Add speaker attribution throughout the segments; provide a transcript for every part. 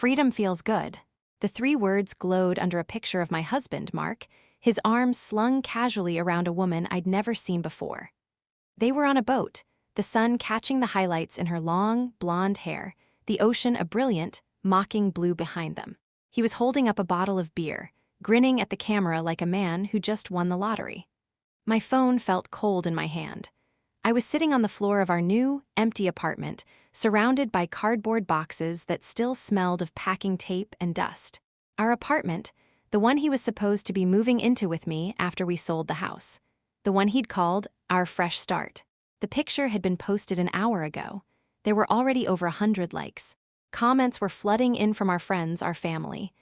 Speaker 1: Freedom feels good. The three words glowed under a picture of my husband, Mark, his arms slung casually around a woman I'd never seen before. They were on a boat, the sun catching the highlights in her long, blonde hair, the ocean a brilliant, mocking blue behind them. He was holding up a bottle of beer, grinning at the camera like a man who just won the lottery. My phone felt cold in my hand. I was sitting on the floor of our new, empty apartment, surrounded by cardboard boxes that still smelled of packing tape and dust. Our apartment, the one he was supposed to be moving into with me after we sold the house. The one he'd called our fresh start. The picture had been posted an hour ago. There were already over 100 likes. Comments were flooding in from our friends, our family.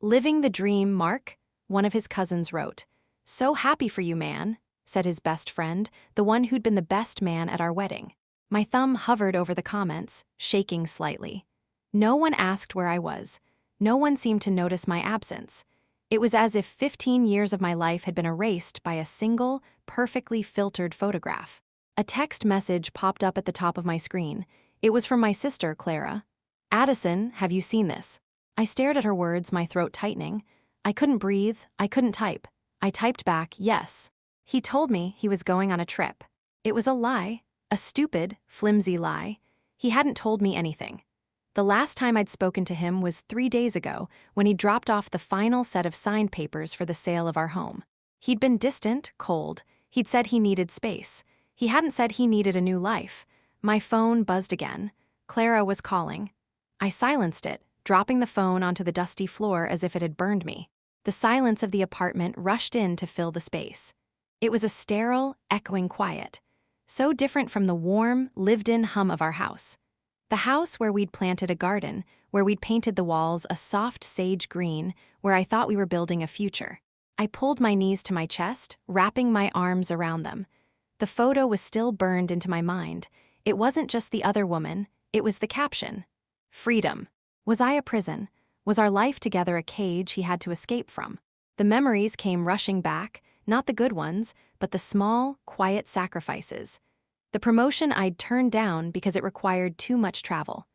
Speaker 1: "Living the dream, Mark," one of his cousins wrote. "So happy for you, man," said his best friend, the one who'd been the best man at our wedding. My thumb hovered over the comments, shaking slightly. No one asked where I was. No one seemed to notice my absence. It was as if 15 years of my life had been erased by a single, perfectly filtered photograph. A text message popped up at the top of my screen. It was from my sister, Clara. "Addison, have you seen this?" I stared at her words, my throat tightening. I couldn't breathe, I couldn't type. I typed back, "Yes." He told me he was going on a trip. It was a lie, a stupid, flimsy lie. He hadn't told me anything. The last time I'd spoken to him was 3 days ago, when he dropped off the final set of signed papers for the sale of our home. He'd been distant, cold. He'd said he needed space. He hadn't said he needed a new life. My phone buzzed again. Clara was calling. I silenced it, dropping the phone onto the dusty floor as if it had burned me. The silence of the apartment rushed in to fill the space. It was a sterile, echoing quiet, so different from the warm, lived-in hum of our house. The house where we'd planted a garden, where we'd painted the walls a soft sage green, where I thought we were building a future. I pulled my knees to my chest, wrapping my arms around them. The photo was still burned into my mind. It wasn't just the other woman, it was the caption. Freedom. Was I a prison? Was our life together a cage he had to escape from? The memories came rushing back, not the good ones, but the small, quiet sacrifices. The promotion I'd turned down because it required too much travel.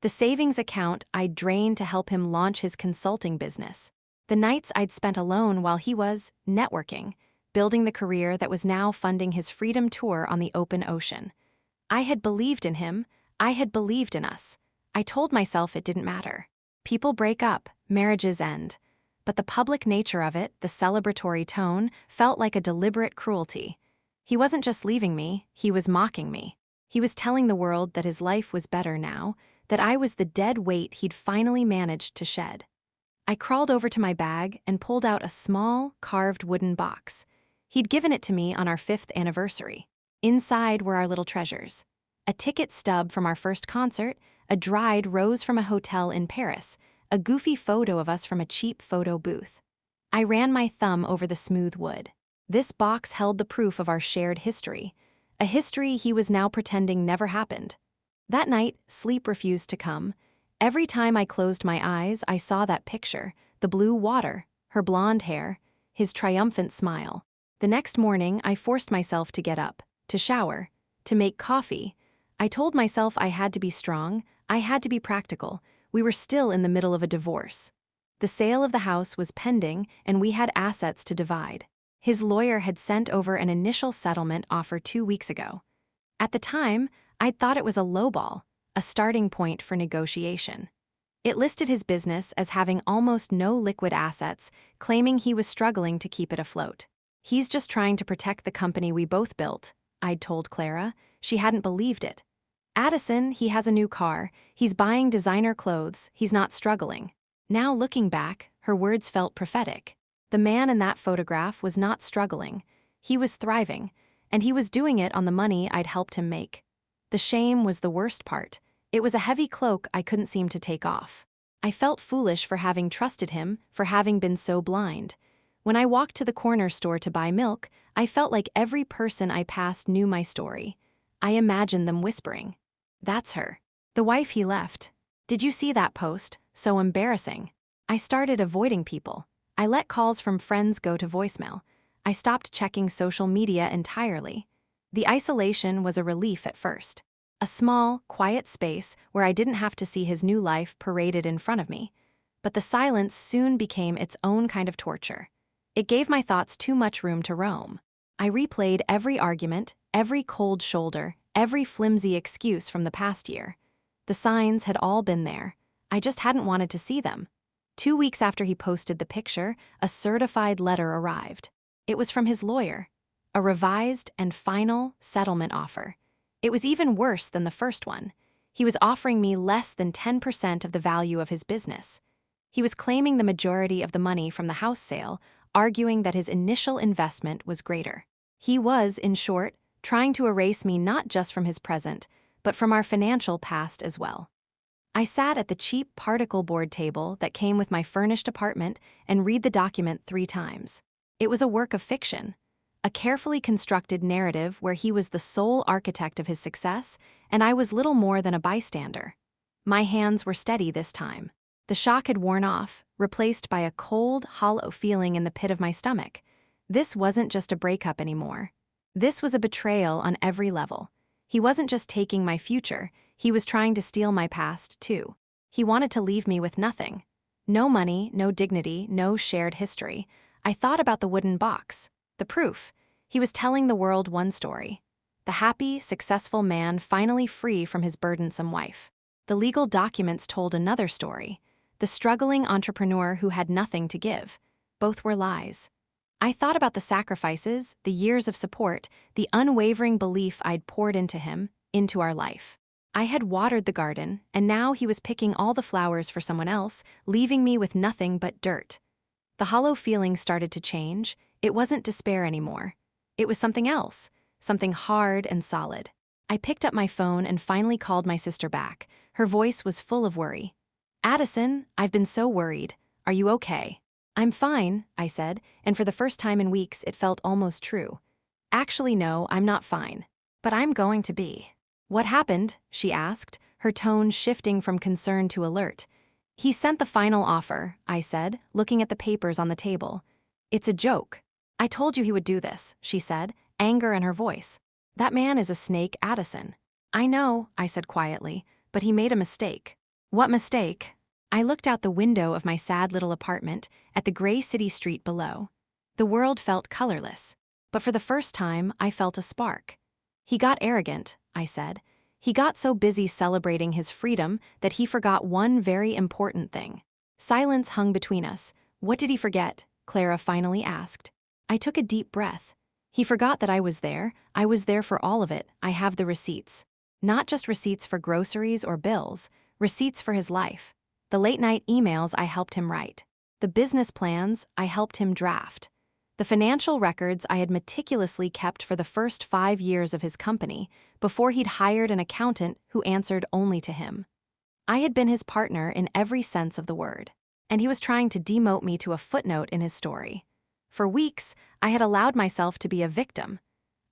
Speaker 1: The savings account I'd drained to help him launch his consulting business. The nights I'd spent alone while he was networking, building the career that was now funding his freedom tour on the open ocean. I had believed in him. I had believed in us. I told myself it didn't matter. People break up, marriages end. But the public nature of it, the celebratory tone, felt like a deliberate cruelty. He wasn't just leaving me, he was mocking me. He was telling the world that his life was better now, that I was the dead weight he'd finally managed to shed. I crawled over to my bag and pulled out a small, carved wooden box. He'd given it to me on our 5th anniversary. Inside were our little treasures. A ticket stub from our first concert, a dried rose from a hotel in Paris, a goofy photo of us from a cheap photo booth. I ran my thumb over the smooth wood. This box held the proof of our shared history, a history he was now pretending never happened. That night, sleep refused to come. Every time I closed my eyes, I saw that picture, the blue water, her blonde hair, his triumphant smile. The next morning, I forced myself to get up, to shower, to make coffee. I told myself I had to be strong, I had to be practical. We were still in the middle of a divorce. The sale of the house was pending, and we had assets to divide. His lawyer had sent over an initial settlement offer 2 weeks ago. At the time, I'd thought it was a lowball, a starting point for negotiation. It listed his business as having almost no liquid assets, claiming he was struggling to keep it afloat. "He's just trying to protect the company we both built," I'd told Clara. She hadn't believed it. "Addison, he has a new car, he's buying designer clothes, he's not struggling." Now looking back, her words felt prophetic. The man in that photograph was not struggling. He was thriving, and he was doing it on the money I'd helped him make. The shame was the worst part. It was a heavy cloak I couldn't seem to take off. I felt foolish for having trusted him, for having been so blind. When I walked to the corner store to buy milk, I felt like every person I passed knew my story. I imagined them whispering, "That's her. The wife he left. Did you see that post? So embarrassing." I started avoiding people. I let calls from friends go to voicemail. I stopped checking social media entirely. The isolation was a relief at first. A small, quiet space where I didn't have to see his new life paraded in front of me. But the silence soon became its own kind of torture. It gave my thoughts too much room to roam. I replayed every argument, every cold shoulder, every flimsy excuse from the past year. The signs had all been there. I just hadn't wanted to see them. 2 weeks after he posted the picture, a certified letter arrived. It was from his lawyer. A revised and final settlement offer. It was even worse than the first one. He was offering me less than 10% of the value of his business. He was claiming the majority of the money from the house sale, arguing that his initial investment was greater. He was, in short, trying to erase me not just from his present, but from our financial past as well. I sat at the cheap particle board table that came with my furnished apartment and read the document 3 times. It was a work of fiction, a carefully constructed narrative where he was the sole architect of his success, and I was little more than a bystander. My hands were steady this time. The shock had worn off, replaced by a cold, hollow feeling in the pit of my stomach. This wasn't just a breakup anymore. This was a betrayal on every level. He wasn't just taking my future, he was trying to steal my past, too. He wanted to leave me with nothing. No money, no dignity, no shared history. I thought about the wooden box. The proof. He was telling the world one story. The happy, successful man finally free from his burdensome wife. The legal documents told another story. The struggling entrepreneur who had nothing to give. Both were lies. I thought about the sacrifices, the years of support, the unwavering belief I'd poured into him, into our life. I had watered the garden, and now he was picking all the flowers for someone else, leaving me with nothing but dirt. The hollow feeling started to change. It wasn't despair anymore. It was something else, something hard and solid. I picked up my phone and finally called my sister back. Her voice was full of worry. "Addison, I've been so worried. Are you okay?" "I'm fine," I said, and for the first time in weeks it felt almost true. "Actually, no, I'm not fine. But I'm going to be." "What happened?" she asked, her tone shifting from concern to alert. "He sent the final offer," I said, looking at the papers on the table. "It's a joke." "I told you he would do this," she said, anger in her voice. "That man is a snake, Addison." "I know," I said quietly, "but he made a mistake." "What mistake?" I looked out the window of my sad little apartment at the gray city street below. The world felt colorless, but for the first time I felt a spark. "He got arrogant," I said. "He got so busy celebrating his freedom that he forgot one very important thing." Silence hung between us. "What did he forget?" Clara finally asked. I took a deep breath. "He forgot that I was there. I was there for all of it. I have the receipts. Not just receipts for groceries or bills, receipts for his life. The late-night emails I helped him write. The business plans I helped him draft. The financial records I had meticulously kept for the first 5 years of his company before he'd hired an accountant who answered only to him. I had been his partner in every sense of the word, and he was trying to demote me to a footnote in his story. For weeks, I had allowed myself to be a victim.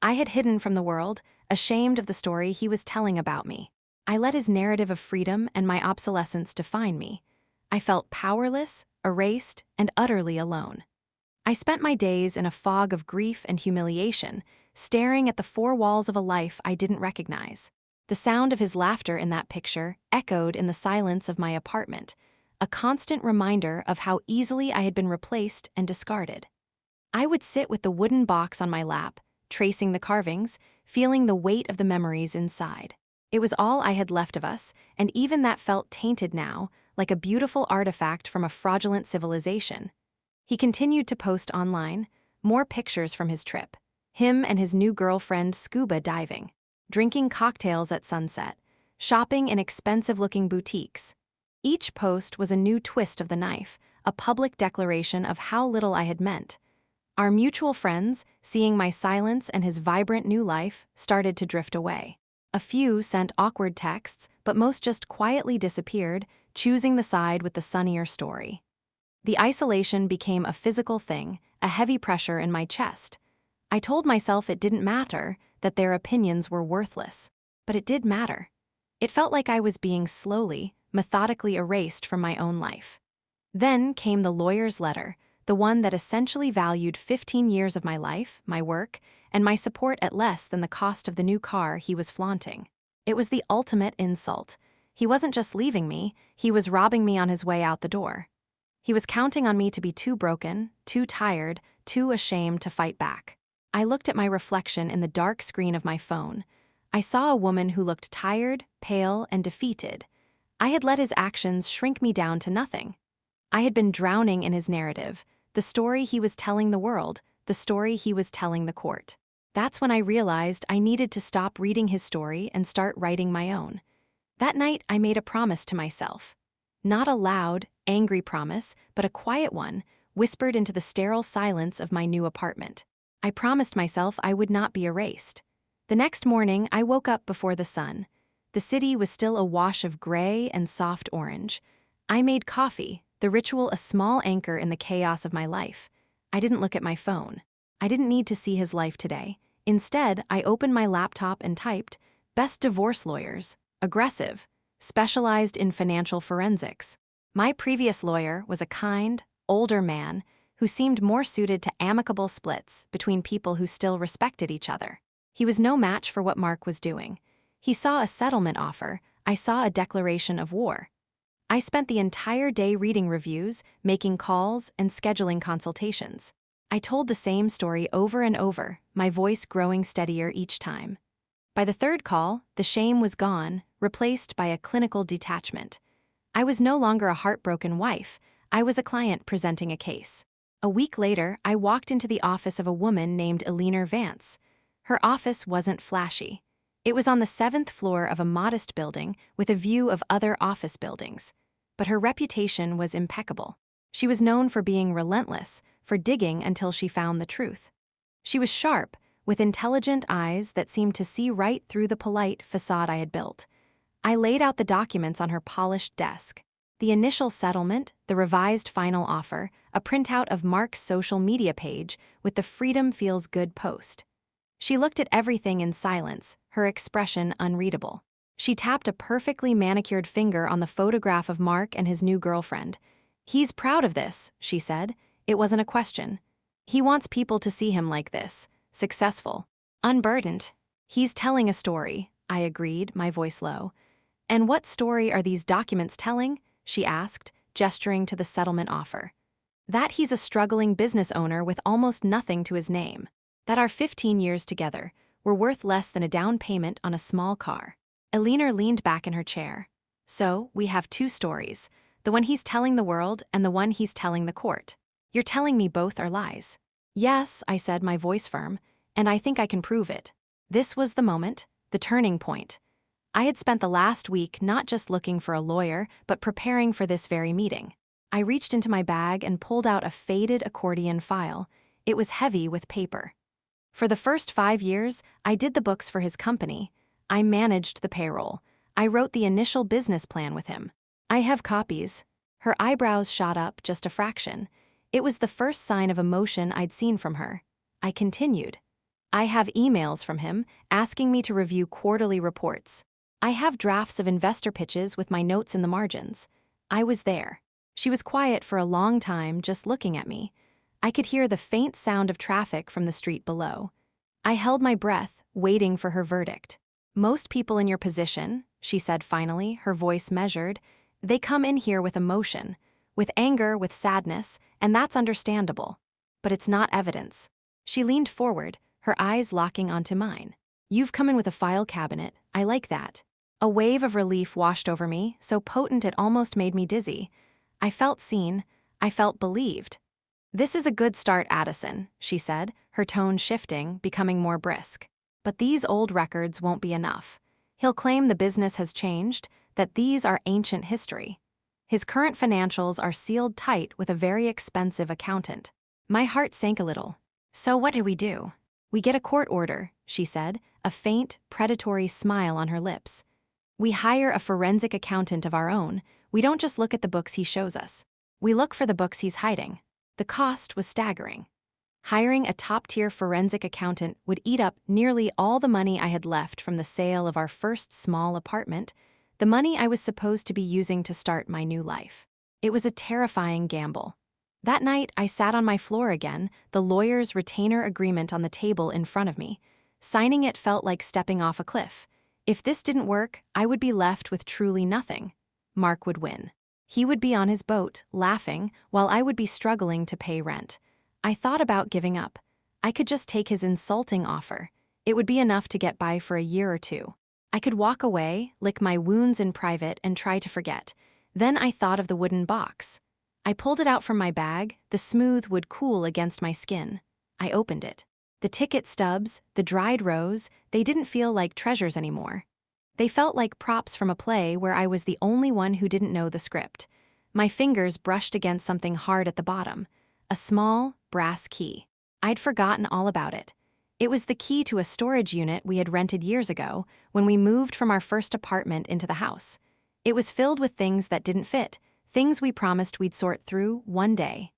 Speaker 1: I had hidden from the world, ashamed of the story he was telling about me. I let his narrative of freedom and my obsolescence define me. I felt powerless, erased, and utterly alone. I spent my days in a fog of grief and humiliation, staring at the 4 walls of a life I didn't recognize. The sound of his laughter in that picture echoed in the silence of my apartment, a constant reminder of how easily I had been replaced and discarded. I would sit with the wooden box on my lap, tracing the carvings, feeling the weight of the memories inside. It was all I had left of us, and even that felt tainted now, like a beautiful artifact from a fraudulent civilization. He continued to post online, more pictures from his trip. Him and his new girlfriend scuba diving, drinking cocktails at sunset, shopping in expensive-looking boutiques. Each post was a new twist of the knife, a public declaration of how little I had meant. Our mutual friends, seeing my silence and his vibrant new life, started to drift away. A few sent awkward texts, but most just quietly disappeared, choosing the side with the sunnier story. The isolation became a physical thing, a heavy pressure in my chest. I told myself it didn't matter, that their opinions were worthless. But it did matter. It felt like I was being slowly, methodically erased from my own life. Then came the lawyer's letter, the one that essentially valued 15 years of my life, my work, and my support at less than the cost of the new car he was flaunting. It was the ultimate insult. He wasn't just leaving me, he was robbing me on his way out the door. He was counting on me to be too broken, too tired, too ashamed to fight back. I looked at my reflection in the dark screen of my phone. I saw a woman who looked tired, pale, and defeated. I had let his actions shrink me down to nothing. I had been drowning in his narrative, the story he was telling the world, the story he was telling the court. That's when I realized I needed to stop reading his story and start writing my own. That night, I made a promise to myself. Not a loud, angry promise, but a quiet one, whispered into the sterile silence of my new apartment. I promised myself I would not be erased. The next morning, I woke up before the sun. The city was still a wash of gray and soft orange. I made coffee, the ritual a small anchor in the chaos of my life. I didn't look at my phone. I didn't need to see his life today. Instead, I opened my laptop and typed, "Best divorce lawyers, aggressive, specialized in financial forensics." My previous lawyer was a kind, older man who seemed more suited to amicable splits between people who still respected each other. He was no match for what Mark was doing. He saw a settlement offer, I saw a declaration of war. I spent the entire day reading reviews, making calls, and scheduling consultations. I told the same story over and over, my voice growing steadier each time. By the third call, the shame was gone, replaced by a clinical detachment. I was no longer a heartbroken wife, I was a client presenting a case. A week later, I walked into the office of a woman named Eleanor Vance. Her office wasn't flashy. It was on the 7th floor of a modest building with a view of other office buildings. But her reputation was impeccable. She was known for being relentless, for digging until she found the truth. She was sharp, with intelligent eyes that seemed to see right through the polite facade I had built. I laid out the documents on her polished desk. The initial settlement, the revised final offer, a printout of Mark's social media page with the "Freedom Feels Good" post. She looked at everything in silence, her expression unreadable. She tapped a perfectly manicured finger on the photograph of Mark and his new girlfriend. "He's proud of this," she said. It wasn't a question. "He wants people to see him like this, successful, unburdened." "He's telling a story," I agreed, my voice low. "And what story are these documents telling?" she asked, gesturing to the settlement offer. "That he's a struggling business owner with almost nothing to his name. That our 15 years together were worth less than a down payment on a small car." Eleanor leaned back in her chair. "So, we have two stories, the one he's telling the world and the one he's telling the court. You're telling me both are lies." "Yes," I said, my voice firm, "and I think I can prove it." This was the moment, the turning point. I had spent the last week not just looking for a lawyer, but preparing for this very meeting. I reached into my bag and pulled out a faded accordion file. It was heavy with paper. For the first 5 years, I did the books for his company. I managed the payroll. I wrote the initial business plan with him. "I have copies." Her eyebrows shot up just a fraction. It was the first sign of emotion I'd seen from her. I continued. "I have emails from him asking me to review quarterly reports. I have drafts of investor pitches with my notes in the margins." I was there. She was quiet for a long time, just looking at me. I could hear the faint sound of traffic from the street below. I held my breath, waiting for her verdict. "Most people in your position," she said finally, her voice measured, "they come in here with emotion, with anger, with sadness, and that's understandable. But it's not evidence." She leaned forward, her eyes locking onto mine. "You've come in with a file cabinet. I like that." A wave of relief washed over me, so potent it almost made me dizzy. I felt seen. I felt believed. "This is a good start, Addison," she said, her tone shifting, becoming more brisk. "But these old records won't be enough. He'll claim the business has changed, that these are ancient history. His current financials are sealed tight with a very expensive accountant." My heart sank a little. "So what do we do?" "We get a court order," she said, a faint, predatory smile on her lips. "We hire a forensic accountant of our own. We don't just look at the books he shows us. We look for the books he's hiding." The cost was staggering. Hiring a top-tier forensic accountant would eat up nearly all the money I had left from the sale of our first small apartment, the money I was supposed to be using to start my new life. It was a terrifying gamble. That night, I sat on my floor again, the lawyer's retainer agreement on the table in front of me. Signing it felt like stepping off a cliff. If this didn't work, I would be left with truly nothing. Mark would win. He would be on his boat, laughing, while I would be struggling to pay rent. I thought about giving up. I could just take his insulting offer. It would be enough to get by for a year or two. I could walk away, lick my wounds in private, and try to forget. Then I thought of the wooden box. I pulled it out from my bag, the smooth wood cool against my skin. I opened it. The ticket stubs, the dried rose, they didn't feel like treasures anymore. They felt like props from a play where I was the only one who didn't know the script. My fingers brushed against something hard at the bottom. A small, brass key. I'd forgotten all about it. It was the key to a storage unit we had rented years ago when we moved from our first apartment into the house. It was filled with things that didn't fit, things we promised we'd sort through one day.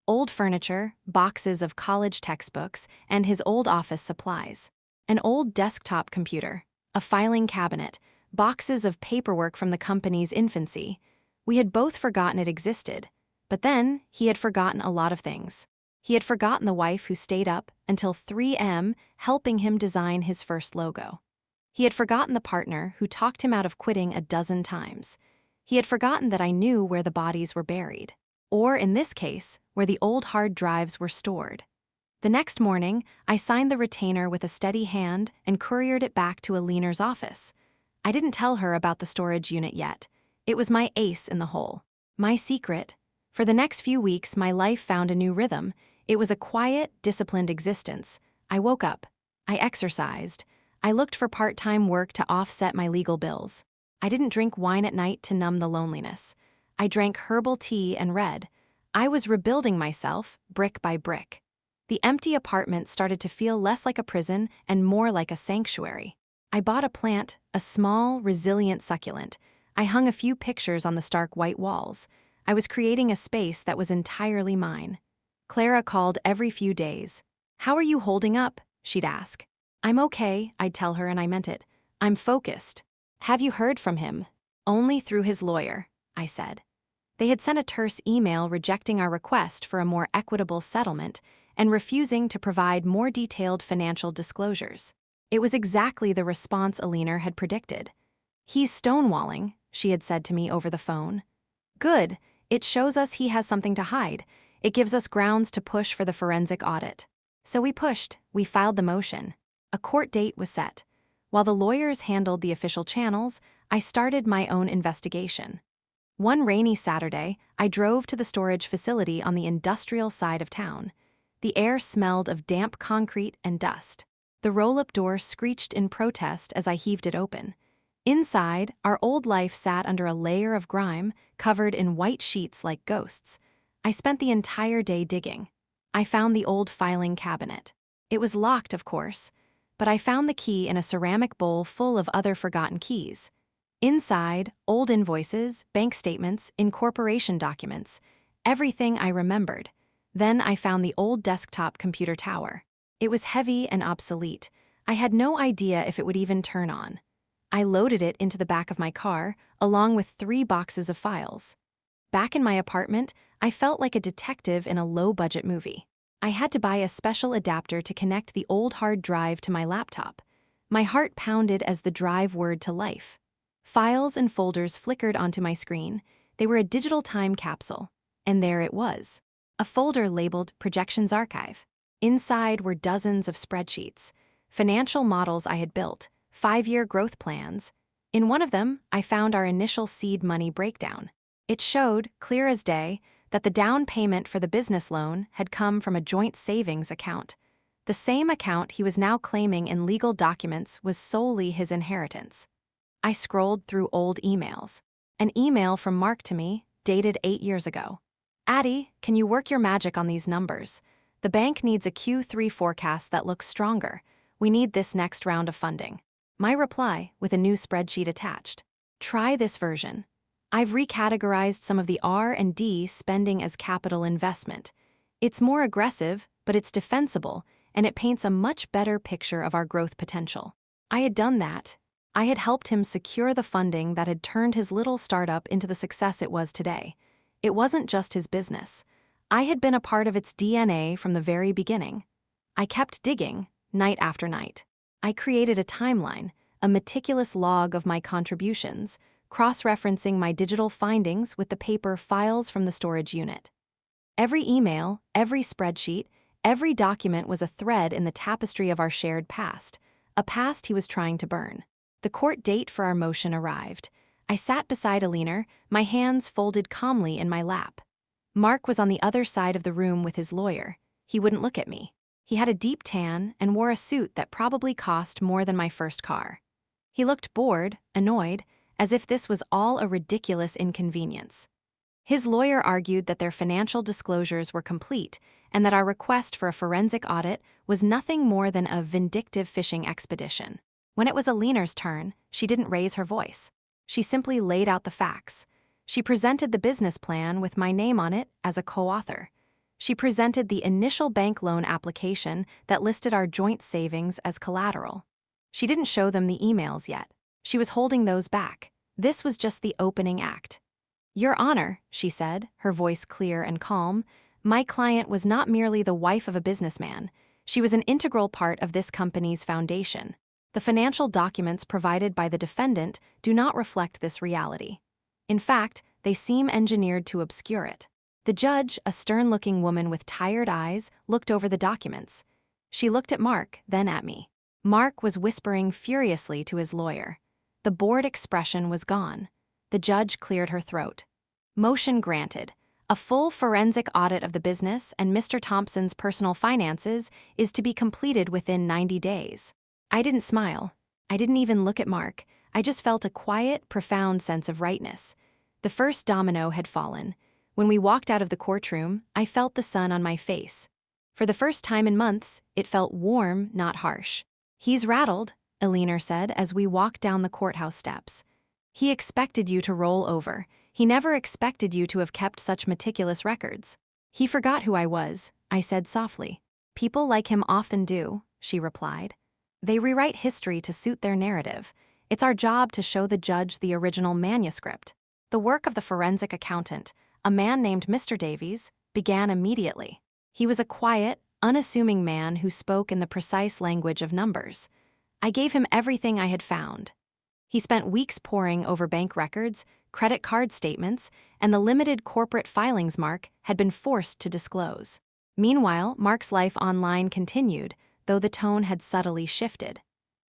Speaker 1: Old furniture, boxes of college textbooks, and his old office supplies. An old desktop computer, a filing cabinet, boxes of paperwork from the company's infancy. We had both forgotten it existed. But then, he had forgotten a lot of things. He had forgotten the wife who stayed up until 3 a.m. helping him design his first logo. He had forgotten the partner who talked him out of quitting a dozen times. He had forgotten that I knew where the bodies were buried. Or, in this case, where the old hard drives were stored. The next morning, I signed the retainer with a steady hand and couriered it back to Aline's office. I didn't tell her about the storage unit yet. It was my ace in the hole. My secret. For the next few weeks, my life found a new rhythm. It was a quiet, disciplined existence. I woke up. I exercised. I looked for part-time work to offset my legal bills. I didn't drink wine at night to numb the loneliness. I drank herbal tea and read. I was rebuilding myself, brick by brick. The empty apartment started to feel less like a prison and more like a sanctuary. I bought a plant, a small, resilient succulent. I hung a few pictures on the stark white walls. I was creating a space that was entirely mine. Clara called every few days. "How are you holding up?" she'd ask. "I'm okay," I'd tell her, and I meant it. "I'm focused." "Have you heard from him?" "Only through his lawyer," I said. They had sent a terse email rejecting our request for a more equitable settlement and refusing to provide more detailed financial disclosures. It was exactly the response Aline had predicted. "He's stonewalling," she had said to me over the phone. "Good. It shows us he has something to hide. It gives us grounds to push for the forensic audit." So we pushed. We filed the motion. A court date was set. While the lawyers handled the official channels, I started my own investigation. One rainy Saturday, I drove to the storage facility on the industrial side of town. The air smelled of damp concrete and dust. The roll-up door screeched in protest as I heaved it open. Inside, our old life sat under a layer of grime, covered in white sheets like ghosts. I spent the entire day digging. I found the old filing cabinet. It was locked, of course, but I found the key in a ceramic bowl full of other forgotten keys. Inside, old invoices, bank statements, incorporation documents, everything I remembered. Then I found the old desktop computer tower. It was heavy and obsolete. I had no idea if it would even turn on. I loaded it into the back of my car, along with 3 boxes of files. Back in my apartment, I felt like a detective in a low-budget movie. I had to buy a special adapter to connect the old hard drive to my laptop. My heart pounded as the drive whirred to life. Files and folders flickered onto my screen. They were a digital time capsule. And there it was. A folder labeled Projections Archive. Inside were dozens of spreadsheets, financial models I had built, 5-year growth plans. In one of them, I found our initial seed money breakdown. It showed, clear as day, that the down payment for the business loan had come from a joint savings account. The same account he was now claiming in legal documents was solely his inheritance. I scrolled through old emails. An email from Mark to me, dated 8 years ago. "Addie, can you work your magic on these numbers? The bank needs a Q3 forecast that looks stronger. We need this next round of funding." My reply, with a new spreadsheet attached. "Try this version. I've recategorized some of the R&D spending as capital investment. It's more aggressive, but it's defensible, and it paints a much better picture of our growth potential." I had done that. I had helped him secure the funding that had turned his little startup into the success it was today. It wasn't just his business. I had been a part of its DNA from the very beginning. I kept digging, night after night. I created a timeline, a meticulous log of my contributions, cross-referencing my digital findings with the paper files from the storage unit. Every email, every spreadsheet, every document was a thread in the tapestry of our shared past, a past he was trying to burn. The court date for our motion arrived. I sat beside Alina, my hands folded calmly in my lap. Mark was on the other side of the room with his lawyer. He wouldn't look at me. He had a deep tan and wore a suit that probably cost more than my first car. He looked bored, annoyed, as if this was all a ridiculous inconvenience. His lawyer argued that their financial disclosures were complete and that our request for a forensic audit was nothing more than a vindictive fishing expedition. When it was Alina's turn, she didn't raise her voice. She simply laid out the facts. She presented the business plan with my name on it as a co-author. She presented the initial bank loan application that listed our joint savings as collateral. She didn't show them the emails yet. She was holding those back. This was just the opening act. "Your Honor," she said, her voice clear and calm, "my client was not merely the wife of a businessman. She was an integral part of this company's foundation. The financial documents provided by the defendant do not reflect this reality. In fact, they seem engineered to obscure it." The judge, a stern-looking woman with tired eyes, looked over the documents. She looked at Mark, then at me. Mark was whispering furiously to his lawyer. The bored expression was gone. The judge cleared her throat. "Motion granted. A full forensic audit of the business and Mr. Thompson's personal finances is to be completed within 90 days. I didn't smile. I didn't even look at Mark. I just felt a quiet, profound sense of rightness. The first domino had fallen. When we walked out of the courtroom, I felt the sun on my face. For the first time in months, it felt warm, not harsh. "He's rattled," Alina said as we walked down the courthouse steps. "He expected you to roll over. He never expected you to have kept such meticulous records." "He forgot who I was," I said softly. "People like him often do," she replied. "They rewrite history to suit their narrative. It's our job to show the judge the original manuscript." The work of the forensic accountant, a man named Mr. Davies, began immediately. He was a quiet, unassuming man who spoke in the precise language of numbers. I gave him everything I had found. He spent weeks poring over bank records, credit card statements, and the limited corporate filings Mark had been forced to disclose. Meanwhile, Mark's life online continued, though the tone had subtly shifted.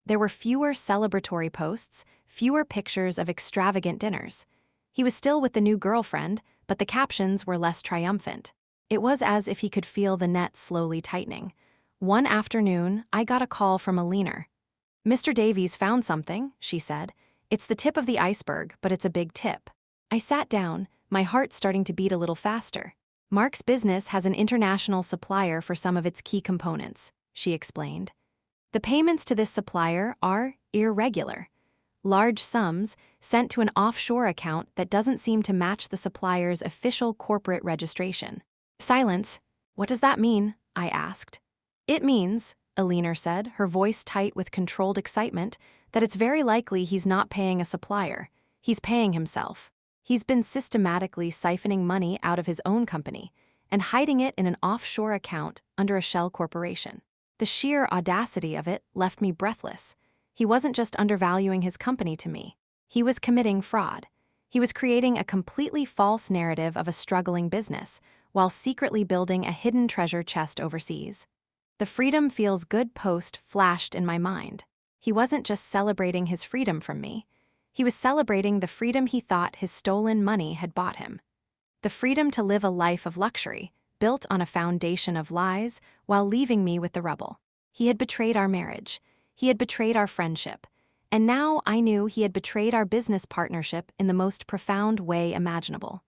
Speaker 1: There were fewer celebratory posts, fewer pictures of extravagant dinners. He was still with the new girlfriend, but the captions were less triumphant. It was as if he could feel the net slowly tightening. One afternoon, I got a call from Alina. "Mr. Davies found something," she said. "It's the tip of the iceberg, but it's a big tip." I sat down, my heart starting to beat a little faster. "Mark's business has an international supplier for some of its key components," she explained. "The payments to this supplier are irregular. Large sums sent to an offshore account that doesn't seem to match the supplier's official corporate registration." Silence. "What does that mean?" I asked. "It means," Alina said, her voice tight with controlled excitement, "that it's very likely he's not paying a supplier. He's paying himself. He's been systematically siphoning money out of his own company and hiding it in an offshore account under a shell corporation." The sheer audacity of it left me breathless. He wasn't just undervaluing his company to me. He was committing fraud. He was creating a completely false narrative of a struggling business, while secretly building a hidden treasure chest overseas. The "freedom feels good" post flashed in my mind. He wasn't just celebrating his freedom from me. He was celebrating the freedom he thought his stolen money had bought him. The freedom to live a life of luxury, built on a foundation of lies, while leaving me with the rubble. He had betrayed our marriage. He had betrayed our friendship. And now I knew he had betrayed our business partnership in the most profound way imaginable.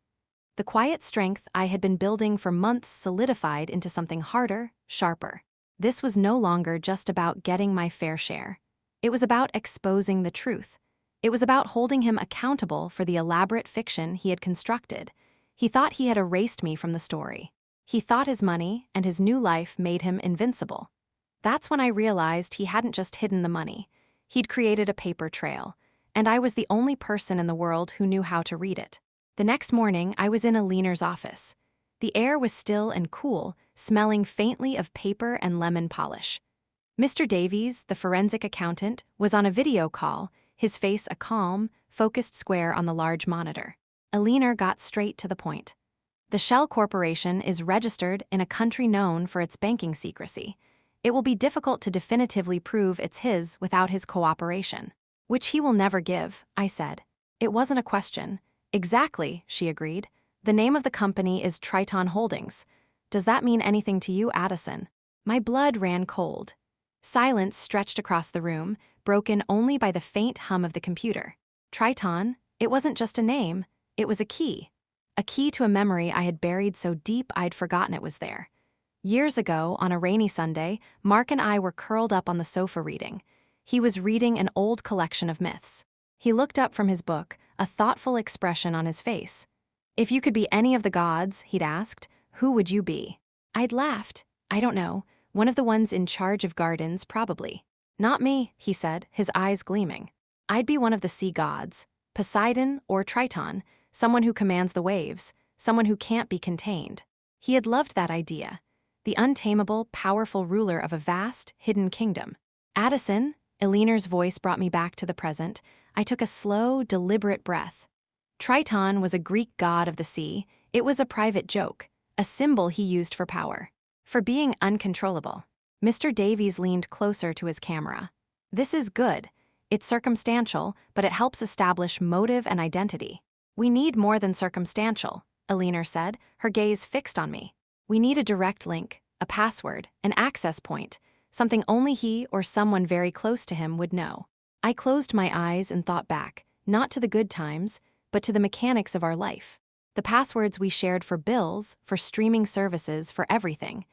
Speaker 1: The quiet strength I had been building for months solidified into something harder, sharper. This was no longer just about getting my fair share. It was about exposing the truth. It was about holding him accountable for the elaborate fiction he had constructed. He thought he had erased me from the story. He thought his money and his new life made him invincible. That's when I realized he hadn't just hidden the money. He'd created a paper trail, and I was the only person in the world who knew how to read it. The next morning, I was in Alina's office. The air was still and cool, smelling faintly of paper and lemon polish. Mr. Davies, the forensic accountant, was on a video call, his face a calm, focused square on the large monitor. Eleanor got straight to the point. The Shell Corporation is registered in a country known for its banking secrecy. It will be difficult to definitively prove it's his without his cooperation. Which he will never give, I said. It wasn't a question. Exactly, she agreed. The name of the company is Triton Holdings. Does that mean anything to you, Addison? My blood ran cold. Silence stretched across the room, broken only by the faint hum of the computer. Triton, it wasn't just a name, it was a key. A key to a memory I had buried so deep I'd forgotten it was there. Years ago, on a rainy Sunday, Mark and I were curled up on the sofa reading. He was reading an old collection of myths. He looked up from his book, a thoughtful expression on his face. If you could be any of the gods, he'd asked, who would you be? I'd laughed. I don't know. One of the ones in charge of gardens, probably. Not me, he said, his eyes gleaming. I'd be one of the sea gods. Poseidon or Triton, someone who commands the waves, someone who can't be contained. He had loved that idea. The untamable, powerful ruler of a vast, hidden kingdom. Addison, Eleanor's voice brought me back to the present. I took a slow, deliberate breath. Triton was a Greek god of the sea. It was a private joke, a symbol he used for power. For being uncontrollable. Mr. Davies leaned closer to his camera. This is good. It's circumstantial, but it helps establish motive and identity. We need more than circumstantial, Eleanor said, her gaze fixed on me. We need a direct link, a password, an access point, something only he or someone very close to him would know. I closed my eyes and thought back, not to the good times, but to the mechanics of our life. The passwords we shared for bills, for streaming services, for everything.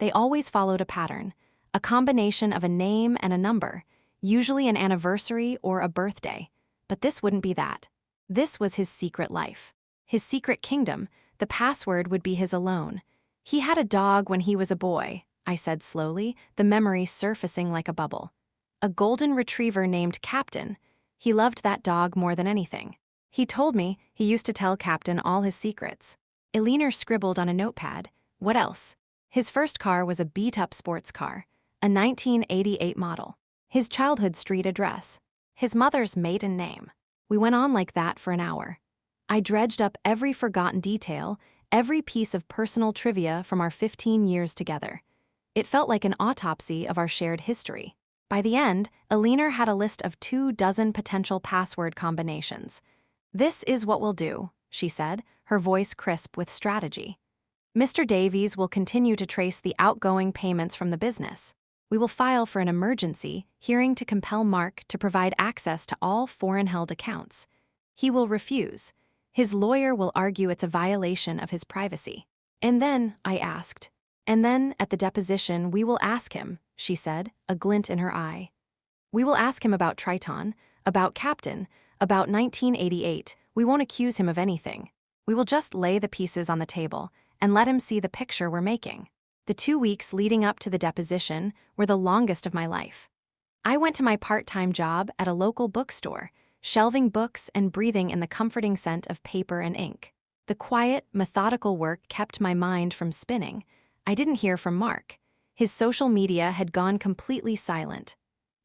Speaker 1: They always followed a pattern, a combination of a name and a number, usually an anniversary or a birthday. But this wouldn't be that. This was his secret life. His secret kingdom. The password would be his alone. He had a dog when he was a boy, I said slowly, the memory surfacing like a bubble. A golden retriever named Captain. He loved that dog more than anything. He told me he used to tell Captain all his secrets. Eleanor scribbled on a notepad. What else? His first car was a beat-up sports car, a 1988 model. His childhood street address. His mother's maiden name. We went on like that for an hour. I dredged up every forgotten detail, every piece of personal trivia from our 15 years together. It felt like an autopsy of our shared history. By the end, Eleanor had a list of 24 potential password combinations. This is what we'll do, she said, her voice crisp with strategy. Mr. Davies will continue to trace the outgoing payments from the business. We will file for an emergency hearing to compel Mark to provide access to all foreign-held accounts. He will refuse. His lawyer will argue it's a violation of his privacy. And then, I asked. And then, at the deposition, we will ask him, she said, a glint in her eye. We will ask him about Triton, about Captain, about 1988. We won't accuse him of anything. We will just lay the pieces on the table and let him see the picture we're making. The 2 weeks leading up to the deposition were the longest of my life. I went to my part-time job at a local bookstore, shelving books and breathing in the comforting scent of paper and ink. The quiet, methodical work kept my mind from spinning. I didn't hear from Mark. His social media had gone completely silent.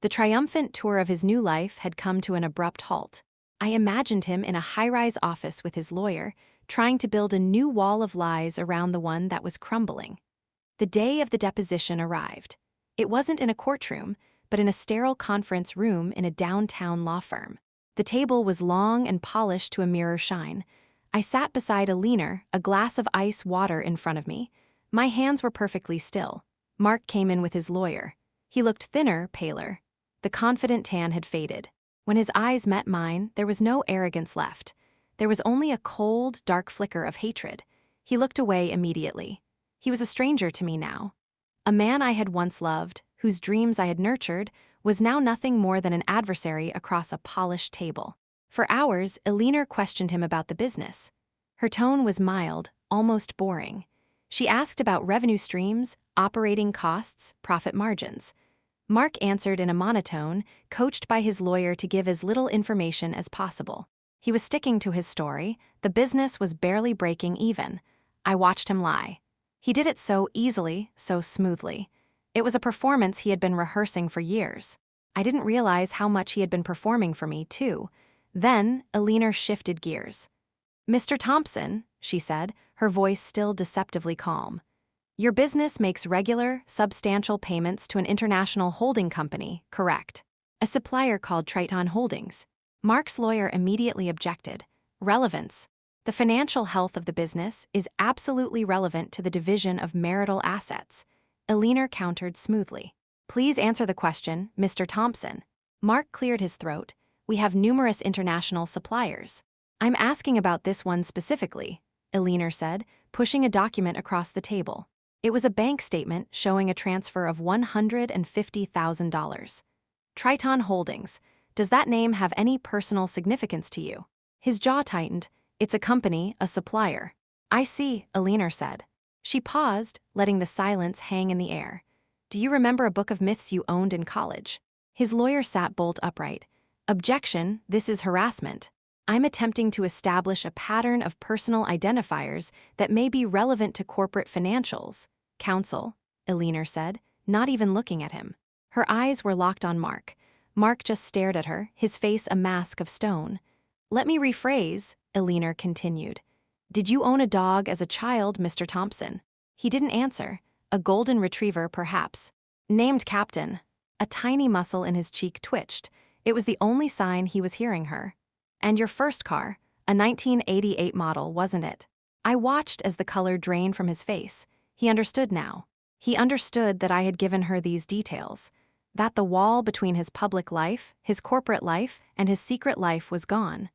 Speaker 1: The triumphant tour of his new life had come to an abrupt halt. I imagined him in a high-rise office with his lawyer, trying to build a new wall of lies around the one that was crumbling. The day of the deposition arrived. It wasn't in a courtroom, but in a sterile conference room in a downtown law firm. The table was long and polished to a mirror shine. I sat beside Eleanor, a glass of ice water in front of me. My hands were perfectly still. Mark came in with his lawyer. He looked thinner, paler. The confident tan had faded. When his eyes met mine, there was no arrogance left. There was only a cold, dark flicker of hatred. He looked away immediately. He was a stranger to me now. A man I had once loved, whose dreams I had nurtured, was now nothing more than an adversary across a polished table. For hours, Eleanor questioned him about the business. Her tone was mild, almost boring. She asked about revenue streams, operating costs, profit margins. Mark answered in a monotone, coached by his lawyer to give as little information as possible. He was sticking to his story. The business was barely breaking even. I watched him lie. He did it so easily, so smoothly. It was a performance he had been rehearsing for years. I didn't realize how much he had been performing for me, too. Then, Alina shifted gears. "Mr. Thompson," she said, her voice still deceptively calm. "Your business makes regular, substantial payments to an international holding company, correct? A supplier called Triton Holdings." Mark's lawyer immediately objected. "Relevance. The financial health of the business is absolutely relevant to the division of marital assets." Alina countered smoothly. "Please answer the question, Mr. Thompson." Mark cleared his throat. "We have numerous international suppliers." "I'm asking about this one specifically," Alina said, pushing a document across the table. It was a bank statement showing a transfer of $150,000. "Triton Holdings. Does that name have any personal significance to you?" His jaw tightened. "It's a company, a supplier." "I see," Alina said. She paused, letting the silence hang in the air. "Do you remember a book of myths you owned in college?" His lawyer sat bolt upright. "Objection, this is harassment. I'm attempting to establish a pattern of personal identifiers that may be relevant to corporate financials." "Counsel," Alina said, not even looking at him. Her eyes were locked on Mark. Mark just stared at her, his face a mask of stone. "Let me rephrase," Alina continued. "Did you own a dog as a child, Mr. Thompson?" He didn't answer. "A golden retriever, perhaps." "Named Captain." A tiny muscle in his cheek twitched. It was the only sign he was hearing her. "And your first car, a 1988 model, wasn't it?" I watched as the color drained from his face. He understood now. He understood that I had given her these details. That the wall between his public life, his corporate life, and his secret life was gone.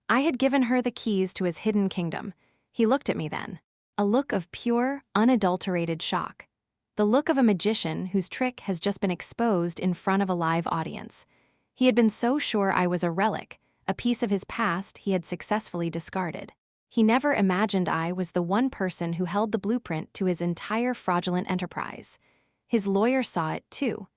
Speaker 1: I had given her the keys to his hidden kingdom. He looked at me then. A look of pure, unadulterated shock. The look of a magician whose trick has just been exposed in front of a live audience. He had been so sure I was a relic, a piece of his past he had successfully discarded. He never imagined I was the one person who held the blueprint to his entire fraudulent enterprise. His lawyer saw it, too.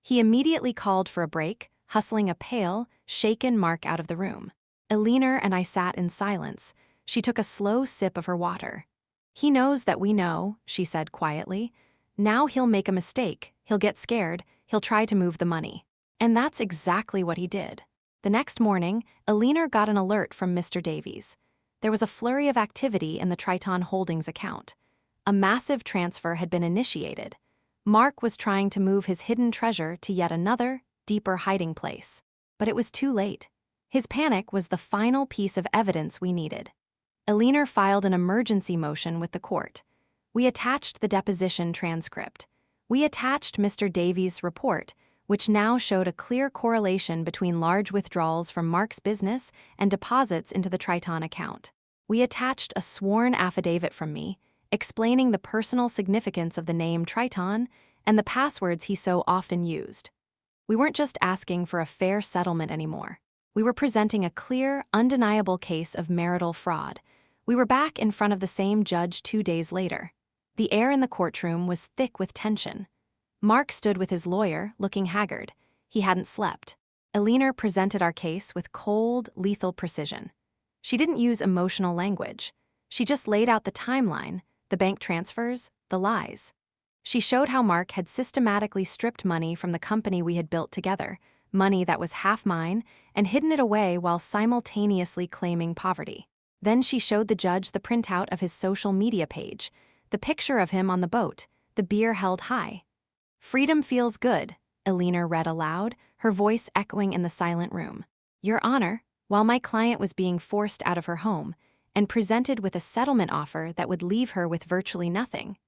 Speaker 1: He immediately called for a break, hustling a pale, shaken Mark out of the room. Alina and I sat in silence. She took a slow sip of her water. "He knows that we know," she said quietly. "Now he'll make a mistake, he'll get scared, he'll try to move the money." And that's exactly what he did. The next morning, Alina got an alert from Mr. Davies. There was a flurry of activity in the Triton Holdings account. A massive transfer had been initiated. Mark was trying to move his hidden treasure to yet another, deeper hiding place. But it was too late. His panic was the final piece of evidence we needed. Alina filed an emergency motion with the court. We attached the deposition transcript. We attached Mr. Davies' report, which now showed a clear correlation between large withdrawals from Mark's business and deposits into the Triton account. We attached a sworn affidavit from me, explaining the personal significance of the name Triton and the passwords he so often used. We weren't just asking for a fair settlement anymore. We were presenting a clear, undeniable case of marital fraud. We were back in front of the same judge 2 days later. The air in the courtroom was thick with tension. Mark stood with his lawyer, looking haggard. He hadn't slept. Alina presented our case with cold, lethal precision. She didn't use emotional language. She just laid out the timeline, the bank transfers, the lies. She showed how Mark had systematically stripped money from the company we had built together, money that was half mine, and hidden it away while simultaneously claiming poverty. Then she showed the judge the printout of his social media page, the picture of him on the boat, the beer held high. "Freedom feels good," Alina read aloud, her voice echoing in the silent room. "Your Honor, while my client was being forced out of her home and presented with a settlement offer that would leave her with virtually nothing,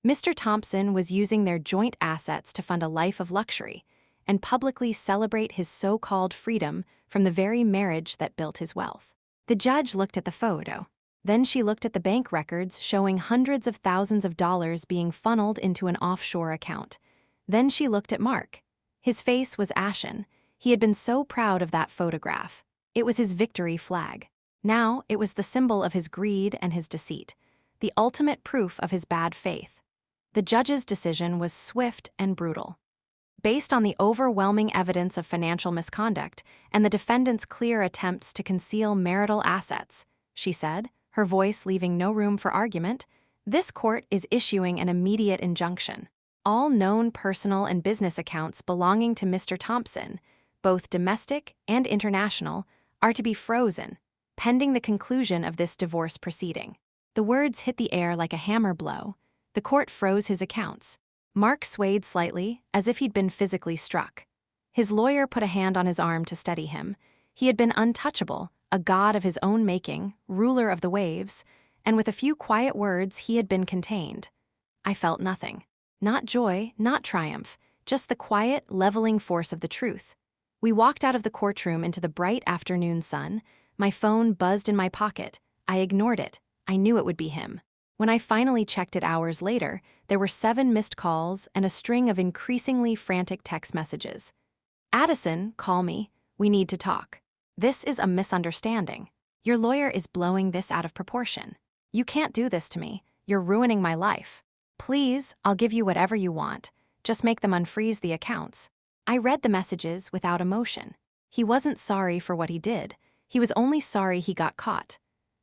Speaker 1: Mr. Thompson was using their joint assets to fund a life of luxury and publicly celebrate his so-called freedom from the very marriage that built his wealth." The judge looked at the photo. Then she looked at the bank records showing hundreds of thousands of dollars being funneled into an offshore account. Then she looked at Mark. His face was ashen. He had been so proud of that photograph. It was his victory flag. Now it was the symbol of his greed and his deceit, the ultimate proof of his bad faith. The judge's decision was swift and brutal. Based on the overwhelming evidence of financial misconduct and the defendant's clear attempts to conceal marital assets, she said, her voice leaving no room for argument, this court is issuing an immediate injunction. All known personal and business accounts belonging to Mr. Thompson, both domestic and international, are to be frozen, pending the conclusion of this divorce proceeding. The words hit the air like a hammer blow. The court froze his accounts. Mark swayed slightly, as if he'd been physically struck. His lawyer put a hand on his arm to steady him. He had been untouchable, a god of his own making, ruler of the waves, and with a few quiet words he had been contained. I felt nothing. Not joy, not triumph, just the quiet, leveling force of the truth. We walked out of the courtroom into the bright afternoon sun. My phone buzzed in my pocket. I ignored it. I knew it would be him. When I finally checked it hours later, there were 7 missed calls and a string of increasingly frantic text messages. "Addison, call me. We need to talk. This is a misunderstanding. Your lawyer is blowing this out of proportion. You can't do this to me. You're ruining my life. Please, I'll give you whatever you want. Just make them unfreeze the accounts." I read the messages without emotion. He wasn't sorry for what he did. He was only sorry he got caught.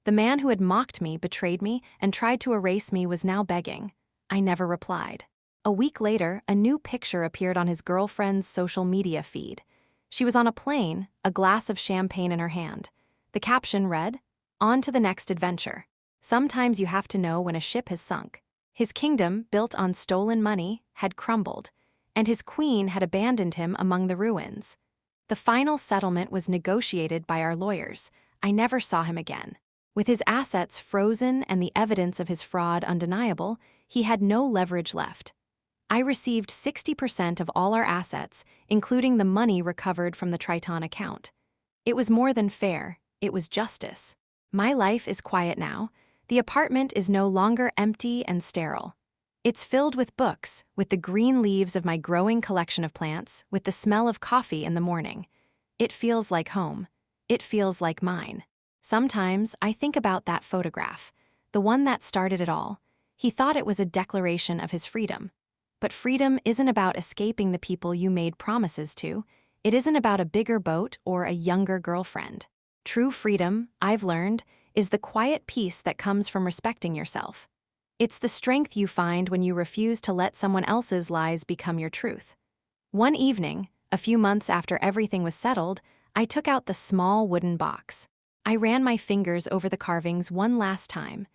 Speaker 1: The man who had mocked me, betrayed me, and tried to erase me was now begging. I never replied. A week later, a new picture appeared on his girlfriend's social media feed. She was on a plane, a glass of champagne in her hand. The caption read, "On to the next adventure. Sometimes you have to know when a ship has sunk." His kingdom, built on stolen money, had crumbled, and his queen had abandoned him among the ruins. The final settlement was negotiated by our lawyers. I never saw him again. With his assets frozen and the evidence of his fraud undeniable, he had no leverage left. I received 60% of all our assets, including the money recovered from the Triton account. It was more than fair, it was justice. My life is quiet now. The apartment is no longer empty and sterile. It's filled with books, with the green leaves of my growing collection of plants, with the smell of coffee in the morning. It feels like home. It feels like mine. Sometimes I think about that photograph, the one that started it all. He thought it was a declaration of his freedom. But freedom isn't about escaping the people you made promises to. It isn't about a bigger boat or a younger girlfriend. True freedom, I've learned, is the quiet peace that comes from respecting yourself. It's the strength you find when you refuse to let someone else's lies become your truth. One evening, a few months after everything was settled, I took out the small wooden box. I ran my fingers over the carvings one last time.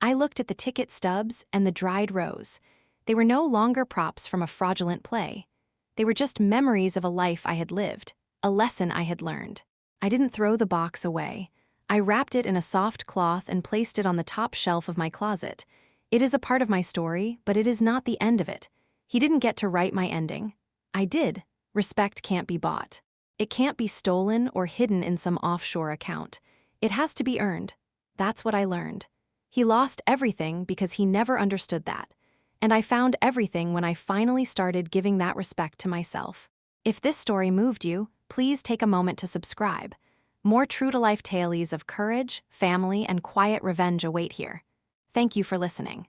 Speaker 1: I looked at the ticket stubs and the dried rose. They were no longer props from a fraudulent play. They were just memories of a life I had lived, a lesson I had learned. I didn't throw the box away. I wrapped it in a soft cloth and placed it on the top shelf of my closet. It is a part of my story, but it is not the end of it. He didn't get to write my ending. I did. Respect can't be bought. It can't be stolen or hidden in some offshore account. It has to be earned. That's what I learned. He lost everything because he never understood that. And I found everything when I finally started giving that respect to myself. If this story moved you, please take a moment to subscribe. More true-to-life tales of courage, family, and quiet revenge await here. Thank you for listening.